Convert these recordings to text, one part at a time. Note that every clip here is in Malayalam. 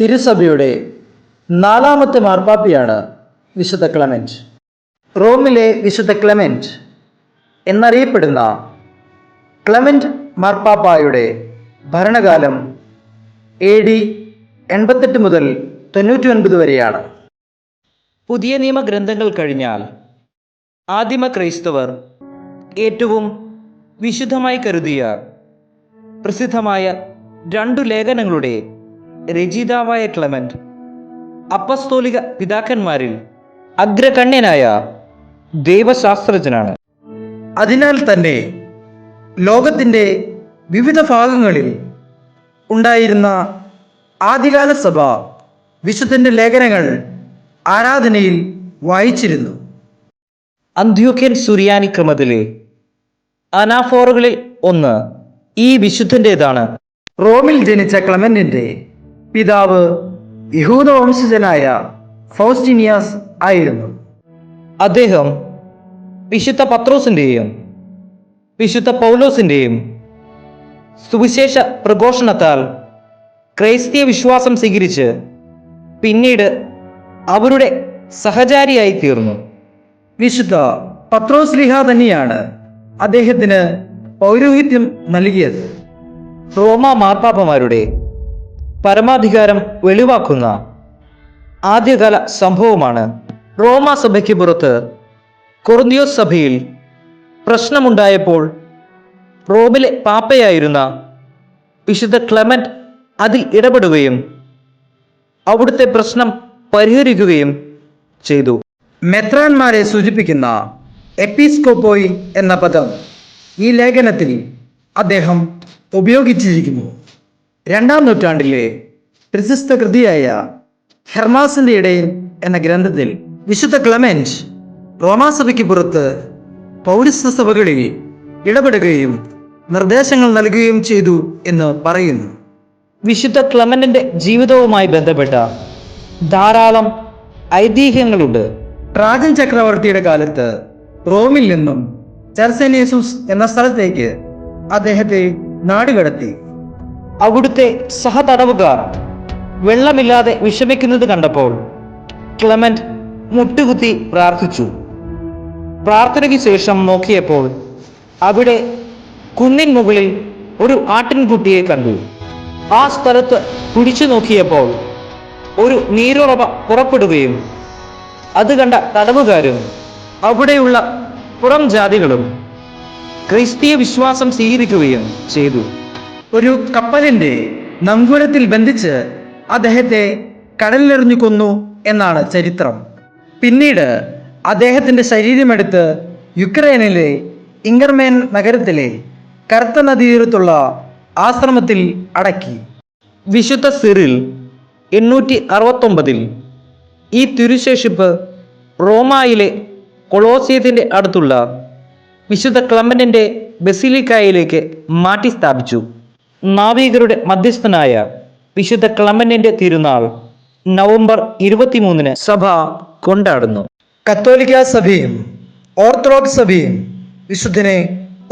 തിരുസഭയുടെ നാലാമത്തെ മാർപ്പാപ്പയാണ് വിശുദ്ധ ക്ലെമന്റ്. റോമിലെ വിശുദ്ധ ക്ലെമന്റ് എന്നറിയപ്പെടുന്ന ക്ലെമന്റ് മാർപ്പാപ്പായുടെ ഭരണകാലം AD 88 മുതൽ 99 വരെയാണ്. പുതിയ നിയമഗ്രന്ഥങ്ങൾ കഴിഞ്ഞാൽ ആദിമ ക്രൈസ്തവർ ഏറ്റവും വിശുദ്ധമായി കരുതിയ പ്രസിദ്ധമായ 2 ലേഖനങ്ങളുടെ രചയിതാവായ ക്ലെമന്റ് അപ്പസ്തോലിക പിതാക്കന്മാരിൽ അഗ്രഗണ്യനായ ദൈവശാസ്ത്രജ്ഞനാണ്. അതിനാൽ തന്നെ ലോകത്തിൻ്റെ വിവിധ ഭാഗങ്ങളിൽ ഉണ്ടായിരുന്ന ആദ്യകാല സഭ വിശുദ്ധൻ്റെ ലേഖനങ്ങൾ ആരാധനയിൽ വായിച്ചിരുന്നു. അന്ത്യോക്യൻ സുറിയാനി ക്രമത്തിലെ അനാഫോറുകളിൽ ഒന്ന് ഈ വിശുദ്ധൻ്റേതാണ്. റോമിൽ ജനിച്ച ക്ലെമന്റിൻ്റെ പിതാവ് യഹൂദ വംശജനായ ഫൗസ്റ്റീനിയാസ് ആയിരുന്നു. അദ്ദേഹം വിശുദ്ധ പത്രോസിൻ്റെയും വിശുദ്ധ പൗലോസിൻ്റെയും സുവിശേഷ പ്രഘോഷണത്താൽ ക്രൈസ്തീയ വിശ്വാസം സ്വീകരിച്ച് പിന്നീട് അവരുടെ സഹചാരിയായി തീർന്നു. വിശുദ്ധ പത്രോസ്ലീഹ തന്നെയാണ് അദ്ദേഹത്തിന് പൗരോഹിത്യം നൽകിയത്. റോമ മാർപ്പാപ്പമാരുടെ പരമാധികാരം വെളിവാക്കുന്ന ആദ്യകാല സംഭവമാണ് റോമാ സഭയ്ക്ക് പുറത്ത് കൊറിന്തിയോസ് സഭയിൽ പ്രശ്നമുണ്ടായപ്പോൾ റോമിലെ പാപ്പയായിരുന്ന വിശുദ്ധ ക്ലെമന്റ് അതിൽ ഇടപെടുകയും അവിടുത്തെ പ്രശ്നം പരിഹരിക്കുകയും ചെയ്തു. മെത്രാന്മാരെ സൂചിപ്പിക്കുന്ന എപ്പിസ്കോപ്പോയി എന്ന പദം ഈ ലേഖനത്തിൽ അദ്ദേഹം ഉപയോഗിച്ചിരിക്കുന്നു. 2-ാം നൂറ്റാണ്ടിലെ പ്രശസ്ത കൃതിയായ ഹെർമാസിൻ്റെ ഇടയിൽ എന്ന ഗ്രന്ഥത്തിൽ വിശുദ്ധ ക്ലെമന്റ് റോമാസഭയ്ക്ക് പുറത്ത് പൗരസ്ത്യ സഭകളിൽ ഇടപെടുകയും നിർദ്ദേശങ്ങൾ നൽകുകയും ചെയ്തു എന്ന് പറയുന്നു. വിശുദ്ധ ക്ലെമന്റിന്റെ ജീവിതവുമായി ബന്ധപ്പെട്ട ധാരാളം ഐതിഹ്യങ്ങളുണ്ട്. ട്രാജൻ ചക്രവർത്തിയുടെ കാലത്ത് റോമിൽ നിന്നും ചെർസേനേസൂസ് എന്ന സ്ഥലത്തേക്ക് അദ്ദേഹത്തെ നാടുകടത്തി. അവിടുത്തെ സഹതടവുകാർ വെള്ളമില്ലാതെ വിഷമിക്കുന്നത് കണ്ടപ്പോൾ ക്ലെമന്റ് മുട്ടുകുത്തി പ്രാർത്ഥിച്ചു. പ്രാർത്ഥനയ്ക്ക് ശേഷം നോക്കിയപ്പോൾ അവിടെ കുന്നിൻ മുകളിൽ ഒരു ആട്ടിൻകുട്ടിയെ കണ്ടു. ആ സ്ഥലത്ത് പിടിച്ചു നോക്കിയപ്പോൾ ഒരു നീരുറവ പുറപ്പെടുകയും അത് കണ്ട തടവുകാരും അവിടെയുള്ള പുറം ജാതികളും ക്രിസ്തീയ വിശ്വാസം സ്വീകരിക്കുകയും ചെയ്തു. ഒരു കപ്പലിൻ്റെ നങ്കൂരത്തിൽ ബന്ധിച്ച് അദ്ദേഹത്തെ കടലിലെറിഞ്ഞു കൊന്നു എന്നാണ് ചരിത്രം. പിന്നീട് അദ്ദേഹത്തിൻ്റെ ശരീരമെടുത്ത് യുക്രൈനിലെ ഇംഗർമേൻ നഗരത്തിലെ കറുത്ത നദീതീരത്തുള്ള ആശ്രമത്തിൽ അടക്കി. വിശുദ്ധ സിറിൽ 869 ഈ തിരുശേഷിപ്പ് റോമായിലെ കൊളോസിയത്തിൻ്റെ അടുത്തുള്ള വിശുദ്ധ ക്ലെമന്റിന്റെ ബസിലിക്കായിലേക്ക് മാറ്റി സ്ഥാപിച്ചു. നാവികരുടെ മധ്യസ്ഥനായ വിശുദ്ധ ക്ലെമന്റിന്റെ തിരുനാൾ നവംബർ 23 സഭ കൊണ്ടാടുന്നു. കത്തോലിക്ക സഭയും ഓർത്തഡോക്സ് സഭയും വിശുദ്ധനെ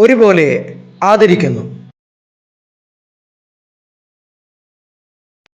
ഒരുപോലെ ആദരിക്കുന്നു.